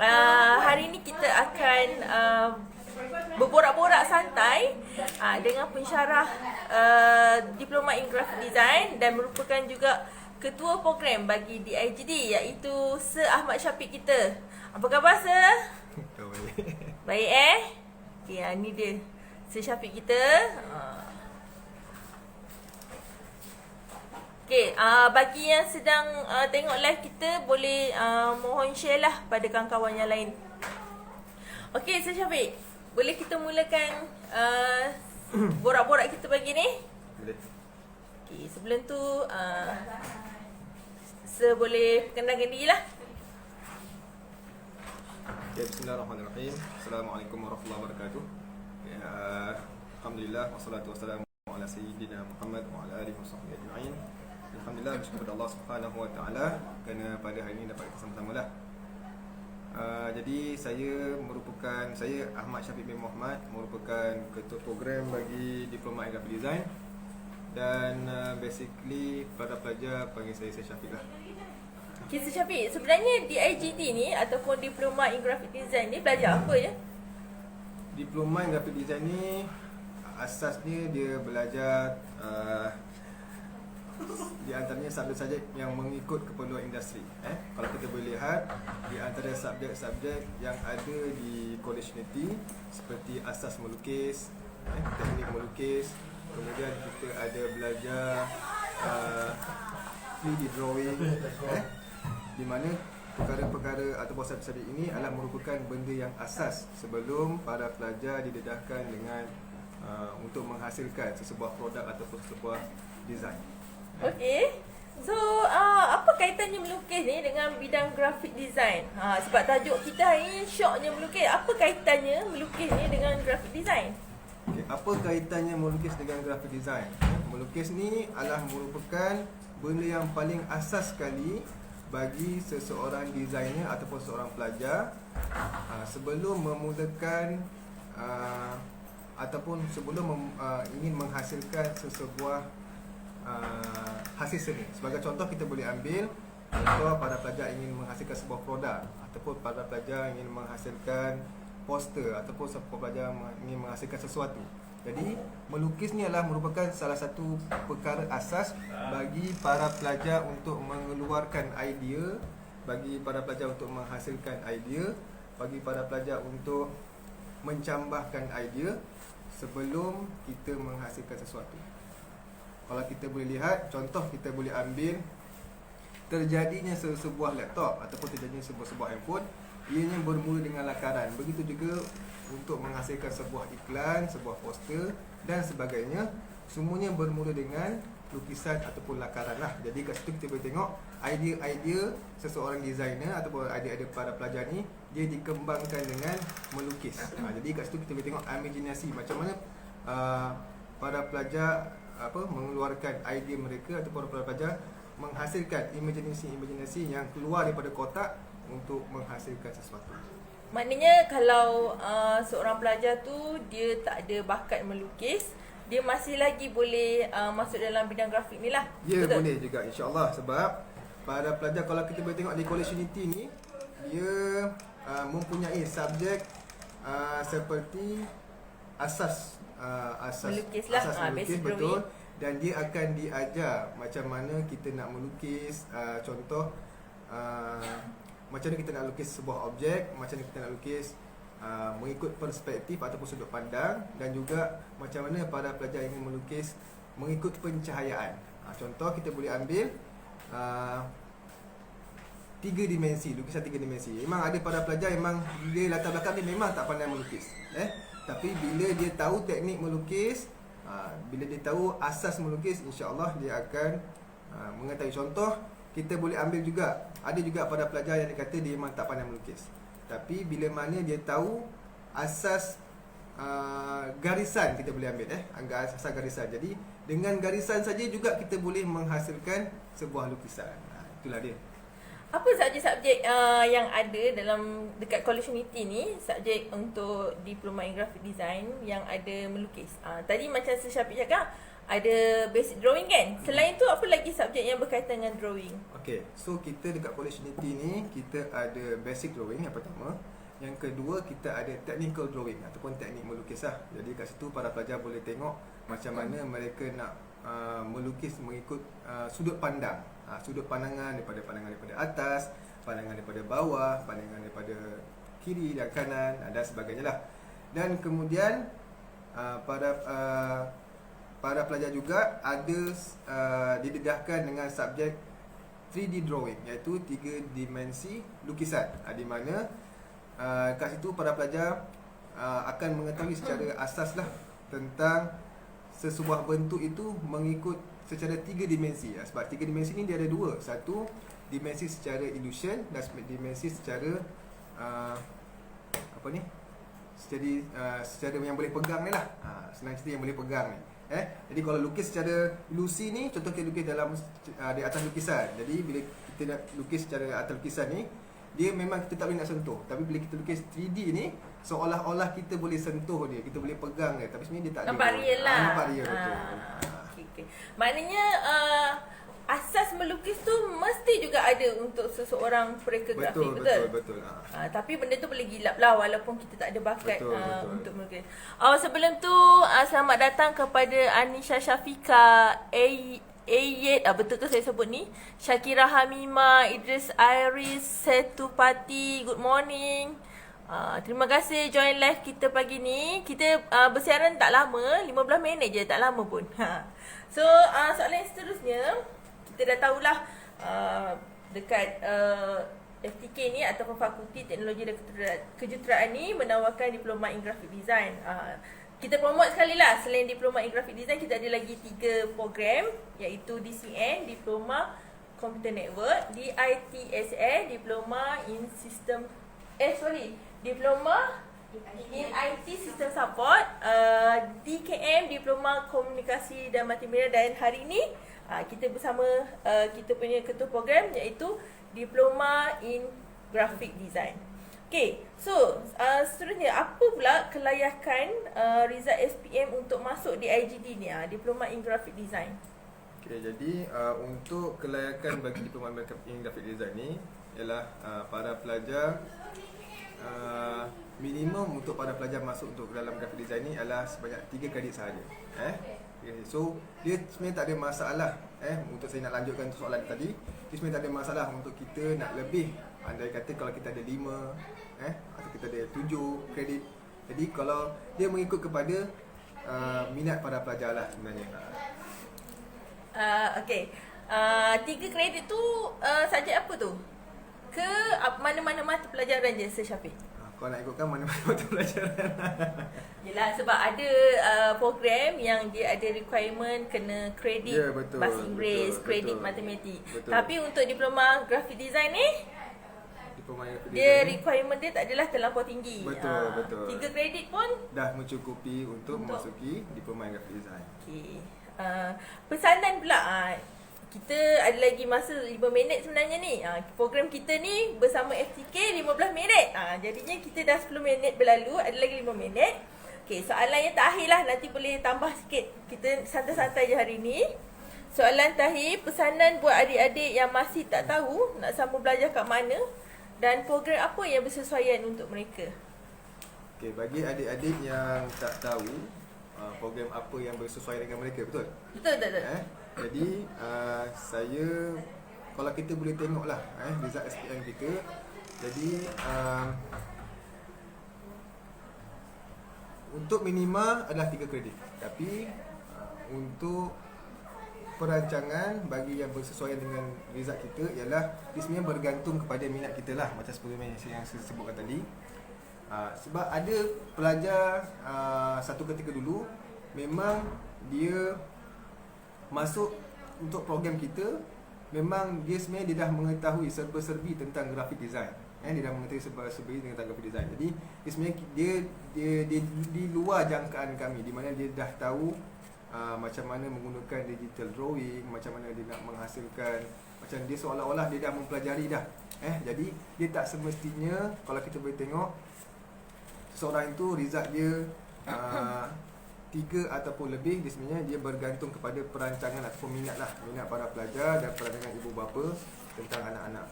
Hari ini kita akan berborak-borak santai dengan pensyarah Diploma in Graphic Design dan merupakan juga ketua program bagi DIGD, iaitu Sir Ahmad Syafiq kita. Apa khabar Sir? Baik Okay, ni dia Sir Syafiq kita. Okay, bagi yang sedang tengok live kita, boleh mohon share lah pada kawan-kawan yang lain. Okay, Sir Syafiq, boleh kita mulakan borak-borak kita pagi ni? Boleh. Okay, sebelum tu Sir boleh perkenalkan diri lah. Okay, bismillahirrahmanirrahim. Assalamualaikum warahmatullahi wabarakatuh. Alhamdulillah, wassalatu wassalamu ala sayyidina Muhammad wa ala alihi wasahbihi ajma'in. Alhamdulillah, bersyukur kepada Allah Subhanahu wa taala kerana pada hari ini dapat kita sama-sama lah. Jadi saya Ahmad Syafiq bin Muhammad, merupakan ketua program bagi Diploma in Graphic Design. Dan basically para pelajar panggil saya Syafiq lah. Okay, Sir Syafiq, sebenarnya DIGD ni ataupun Diploma in Graphic Design ni belajar apa ya? Diploma in Graphic Design ni asasnya dia belajar di antaranya subjek-subjek yang mengikut keperluan industri. Kalau kita boleh lihat, di antara subjek-subjek yang ada di College Unity seperti asas melukis, teknik melukis, kemudian kita ada belajar 3D drawing, di mana perkara-perkara ataupun subjek ini adalah merupakan benda yang asas sebelum para pelajar didedahkan dengan untuk menghasilkan sesebuah produk ataupun sesebuah design. Okey. So, apa kaitannya melukis ni dengan bidang graphic design? Sebab tajuk kita hari ni syoknya melukis. Apa kaitannya melukis ni dengan graphic design? Okay, apa kaitannya melukis dengan graphic design? Melukis ni adalah merupakan benda yang paling asas sekali bagi seseorang designer ataupun seorang pelajar sebelum memulakan ataupun sebelum ingin menghasilkan sesebuah hasil seni. Sebagai contoh, kita boleh ambil contoh para pelajar ingin menghasilkan sebuah produk, ataupun para pelajar ingin menghasilkan poster, ataupun pelajar ingin menghasilkan sesuatu. Jadi melukis ni adalah merupakan salah satu perkara asas bagi para pelajar untuk mengeluarkan idea, bagi para pelajar untuk menghasilkan idea, bagi para pelajar untuk mencambahkan idea sebelum kita menghasilkan sesuatu. Kalau kita boleh lihat, contoh kita boleh ambil terjadinya sebuah laptop ataupun terjadinya sebuah handphone, ianya bermula dengan lakaran. Begitu juga untuk menghasilkan sebuah iklan, sebuah poster dan sebagainya, semuanya bermula dengan lukisan ataupun lakaran lah. Jadi kat situ kita boleh tengok idea-idea seseorang designer ataupun idea-idea para pelajar ni, dia dikembangkan dengan melukis. Jadi kat situ kita boleh tengok imaginasi, macam mana para pelajar mengeluarkan idea mereka ataupun para pelajar menghasilkan imajinasi yang keluar daripada kotak untuk menghasilkan sesuatu. Maknanya kalau seorang pelajar tu dia tak ada bakat melukis, dia masih lagi boleh masuk dalam bidang grafik ni lah. Ya, betul? Boleh juga, insyaAllah. Sebab para pelajar, kalau kita boleh tengok di College Unity ni, dia mempunyai subjek seperti asas melukis lah, asas melukis, betul. Dan dia akan diajar macam mana kita nak melukis, contoh macam mana kita nak lukis sebuah objek, macam mana kita nak lukis mengikut perspektif ataupun sudut pandang, dan juga macam mana para pelajar ingin melukis mengikut pencahayaan. Contoh kita boleh ambil 3 dimensi, lukisan 3 dimensi. Memang ada para pelajar memang dia latar belakang dia memang tak pandai melukis, tapi bila dia tahu teknik melukis, bila dia tahu asas melukis, insya-Allah dia akan mengetahui. Contoh kita boleh ambil juga, ada juga pada pelajar yang dia kata dia memang tak pandai melukis, tapi bila mana dia tahu asas garisan, kita boleh ambil asas garisan. Jadi dengan garisan saja juga kita boleh menghasilkan sebuah lukisan. Itulah dia. Apa subjek-subjek yang ada dalam dekat College Unity ni, subjek untuk diploma in graphic design yang ada melukis? Tadi macam Syafiq cakap, ada basic drawing kan? Selain tu apa lagi subjek yang berkaitan dengan drawing? Okay, so kita dekat College Unity ni, kita ada basic drawing yang pertama. Yang kedua, kita ada technical drawing ataupun teknik melukis lah. Jadi kat situ para pelajar boleh tengok macam mana mereka nak melukis mengikut sudut pandang. Sudut pandangan daripada atas, pandangan daripada bawah, pandangan daripada kiri dan kanan dan sebagainya lah. Dan kemudian para pelajar juga ada didedahkan dengan subjek 3D drawing, iaitu 3 dimensi lukisan, di mana kat situ para pelajar akan mengetahui secara asas lah tentang sesebuah bentuk itu mengikut secara 3 dimensi. Sebab 3 dimensi ni dia ada dua. Satu, dimensi secara illusion, dan dimensi secara secara yang boleh pegang ni lah. Senang cerita yang boleh pegang ni. Jadi kalau lukis secara ilusi ni, contoh kita lukis dalam di atas lukisan. Jadi bila kita nak lukis secara atas lukisan ni, dia memang kita tak boleh nak sentuh. Tapi bila kita lukis 3D ni, seolah-olah kita boleh sentuh dia, kita boleh pegang dia. Tapi sebenarnya dia tak nampak ada. Real lah. Nampak real, betul. Okay. Maknanya asas melukis tu mesti juga ada untuk seseorang pereka grafik, Betul. Tapi benda tu boleh gilap lah walaupun kita tak ada bakat Betul. untuk melukis. Sebelum tu selamat datang kepada Anisha Syafiqah, Ayed, betul ke saya sebut ni? Syakira Hamimah, Idris Iris, Setupati, good morning. Terima kasih join live kita pagi ni. Kita bersiaran tak lama, 15 minit je, tak lama pun. So, soalan yang seterusnya, kita dah tahulah dekat FTK ni ataupun Fakulti Teknologi dan Kejuruteraan ni menawarkan diploma in graphic design. Kita promote sekali lah, selain diploma in graphic design, kita ada lagi 3 program, iaitu DCN, Diploma Computer Network, DITSA, Diploma in System Diploma in IT System Support, DKM, Diploma Komunikasi dan Multimedia, dan hari ni kita bersama kita punya ketua program, iaitu Diploma in Graphic Design. Okay, so seterusnya, apa pula kelayakan Rizal SPM untuk masuk di IGD ni, Diploma in Graphic Design? Okay, jadi untuk kelayakan bagi Diploma in Graphic Design ni ialah para pelajar, minimum untuk para pelajar masuk untuk dalam graphic design ni adalah sebanyak 3 kredit sahaja. So dia sebenarnya tak ada masalah. Untuk saya nak lanjutkan soalan tadi, dia sebenarnya tak ada masalah untuk kita nak lebih. Andai kata kalau kita ada 5 atau kita ada 7 kredit. Jadi kalau dia mengikut kepada minat para pelajar lah sebenarnya. Okay, 3 kredit tu subjek apa tu? Ke mana-mana mata pelajaran je, Sir Syafiq? Kau nak ikutkan mana-mana mata pelajaran? Yelah, sebab ada program yang dia ada requirement kena kredit bahasa Inggeris, kredit matematik. Tapi untuk diploma graphic design ni, dia requirement dia tak adalah terlampau tinggi. Betul. 3 kredit pun dah mencukupi untuk memasuki diploma graphic design. Okay. Pesanan pula, kita ada lagi masa 5 minit sebenarnya ni. Program kita ni bersama FTK 15 minit. Jadinya kita dah 10 minit berlalu, ada lagi 5 minit. Okay, soalan yang terakhir lah, nanti boleh tambah sikit. Kita santai-santai je hari ni. Soalan terakhir, pesanan buat adik-adik yang masih tak tahu nak sambung belajar kat mana dan program apa yang bersesuaian untuk mereka. Okay, bagi adik-adik yang tak tahu program apa yang bersesuaian dengan mereka, betul? Betul. Jadi saya, kalau kita boleh tengoklah result SPM kita. Jadi untuk minima adalah 3 kredit. Tapi untuk perancangan bagi yang bersesuaian dengan result kita ialah dia sebenarnya bergantung kepada minat kita lah, macam sebelum yang saya sebutkan tadi. Sebab ada pelajar satu ketika dulu memang dia masuk untuk program kita, memang dia sebenarnya dia dah mengetahui serba-serbi tentang graphic design. Dia dah mengetahui serba-serbi tentang graphic design. Jadi dia sebenarnya dia di luar jangkaan kami, di mana dia dah tahu macam mana menggunakan digital drawing, macam mana dia nak menghasilkan, macam dia seolah-olah dia dah mempelajari dah. Jadi dia tak semestinya, kalau kita boleh tengok seseorang itu result dia 3 ataupun lebih, dia sebenarnya dia bergantung kepada perancangan ataupun minat para pelajar dan perancangan ibu bapa tentang anak-anak.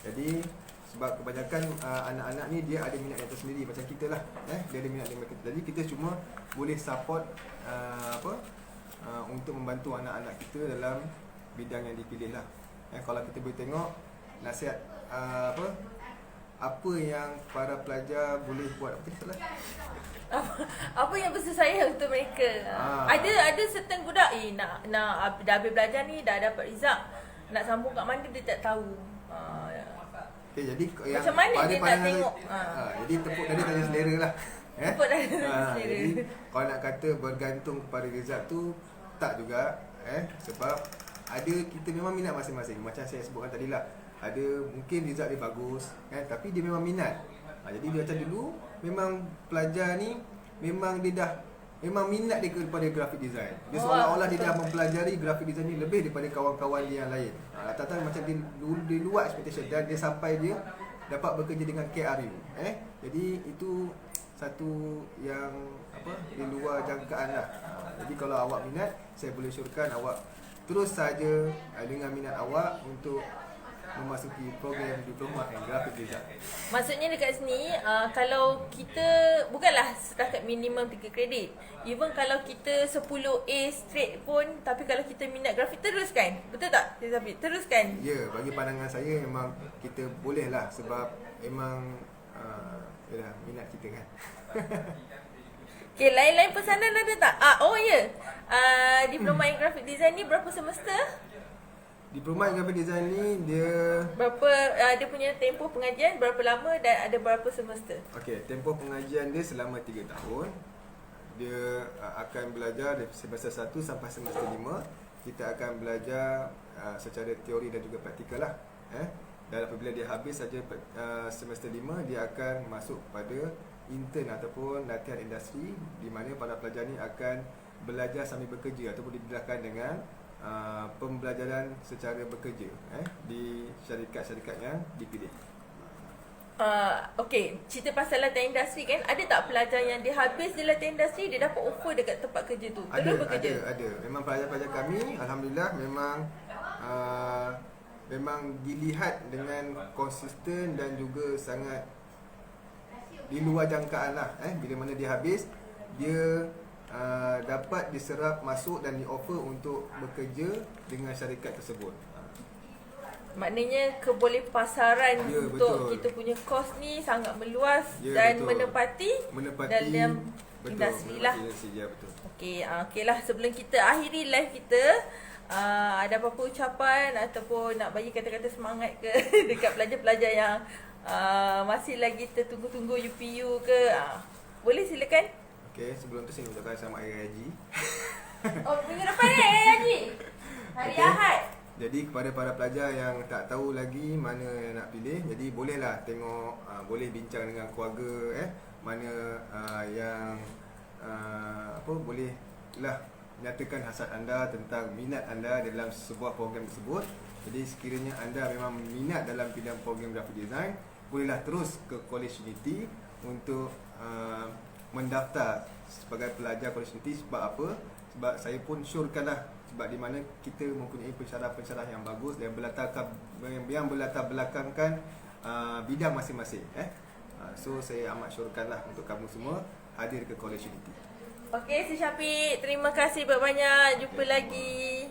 Jadi sebab kebanyakan anak-anak ni dia ada minat yang tersendiri macam kita lah. Dia ada minat yang kita. Jadi kita cuma boleh support untuk membantu anak-anak kita dalam bidang yang dipilih lah. Kalau kita boleh tengok nasihat apa yang para pelajar boleh buat. Apa yang bersusah untuk mereka? Ada certain budak nak dah habis belajar ni, dah dapat result, nak sambung kat mana dia tak tahu. Jadi yang macam mana dia nak tengok? Jadi tepuk dada tanya selera lah. Tepuk dada tanya selera. Jadi kalau nak kata bergantung kepada result tu, tak juga. Sebab ada, kita memang minat masing-masing. Macam saya sebutkan tadi lah, ada mungkin result dia bagus, tapi dia memang minat. Jadi dia macam dulu memang pelajar ni memang minat dia kepada graphic design. Dia seolah-olah dia dah mempelajari graphic design ni lebih daripada kawan-kawan dia yang lain. Rata-rata macam dia luar expectation dan dia sampai dia dapat bekerja dengan KRU. Jadi itu satu yang di luar jangkaan lah. Jadi kalau awak minat, saya boleh syorkan awak terus saja dengan minat awak untuk memasuki program diploma in graphic design. Maksudnya dekat sini kalau kita bukanlah setakat minimum 3 kredit. Even kalau kita 10A straight pun, tapi kalau kita minat grafik, teruskan. Betul tak? Teruskan. Ya, bagi pandangan saya memang kita boleh lah, sebab memang minat kita kan. Okay, lain-lain pesanan ada tak? Diploma in graphic design ni berapa semester? Diploma in graphic design ni dia berapa, dia punya tempoh pengajian berapa lama dan ada berapa semester? Okey, tempoh pengajian dia selama 3 tahun. Dia akan belajar dari semester 1 sampai semester 5. Kita akan belajar secara teori dan juga praktikal lah. Dan apabila dia habis saja semester 5, dia akan masuk pada intern ataupun latihan industri, di mana para pelajar ni akan belajar sambil bekerja ataupun didedahkan dengan pembelajaran secara bekerja di syarikat-syarikat yang dipilih. Okay, cerita pasal latihan industri kan, ada tak pelajar yang dia habis di latihan industri, dia dapat offer dekat tempat kerja tu? Terus bekerja? Ada. Memang pelajar-pelajar kami, alhamdulillah, memang dilihat dengan konsisten dan juga sangat di luar jangkaan lah. Bila mana dia habis, dia dapat diserap masuk dan di-offer untuk bekerja dengan syarikat tersebut. Maknanya kebolehpasaran untuk betul. kita punya kos ni sangat meluas dan betul. menepati dalam industri lah. Ya, betul. Okey lah, sebelum kita akhiri live kita, ada apa-apa ucapan ataupun nak bagi kata-kata semangat ke dekat pelajar-pelajar yang masih lagi tertunggu-tunggu UPU ke? Boleh silakan. Okey, sebelum tu saya ucapkan selamat Hari Raya Haji. Minggu depan ni Hari Raya Haji. Hari Ahad. Jadi kepada para pelajar yang tak tahu lagi mana yang nak pilih, jadi bolehlah tengok, boleh bincang dengan keluarga, mana yang bolehlah nyatakan hasrat anda tentang minat anda dalam sebuah program tersebut. Jadi sekiranya anda memang minat dalam bidang program graphic design, bolehlah terus ke College Unity untuk mendaftar sebagai pelajar College Unity. Sebab apa? Sebab saya pun syorkanlah, sebab di mana kita mempunyai pensyarah-pensyarah yang bagus dan yang berlatar belakangkan bidang masing-masing. So saya amat syorkanlah untuk kamu semua hadir ke College Unity. Okey, si Syafiq, terima kasih banyak-banyak. Jumpa lagi.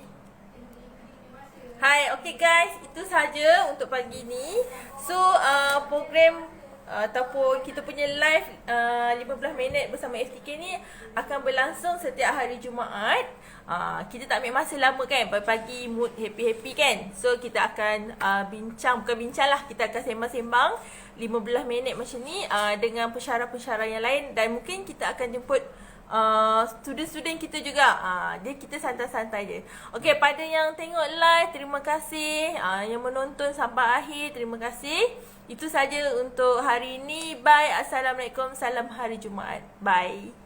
Hai, okey guys, itu saja untuk pagi ni. So, program ataupun kita punya live 15 minit bersama FTK ni akan berlangsung setiap hari Jumaat. Kita tak ambil masa lama kan, pagi-pagi mood happy-happy kan. So kita akan bukan bincang lah, kita akan sembang-sembang 15 minit macam ni dengan pensyarah-pensyarah yang lain. Dan mungkin kita akan jemput student-student kita juga. Dia kita santai-santai je. Okey, pada yang tengok live, terima kasih. Yang menonton sampai akhir, terima kasih. Itu saja untuk hari ini. Bye. Assalamualaikum. Salam hari Jumaat. Bye.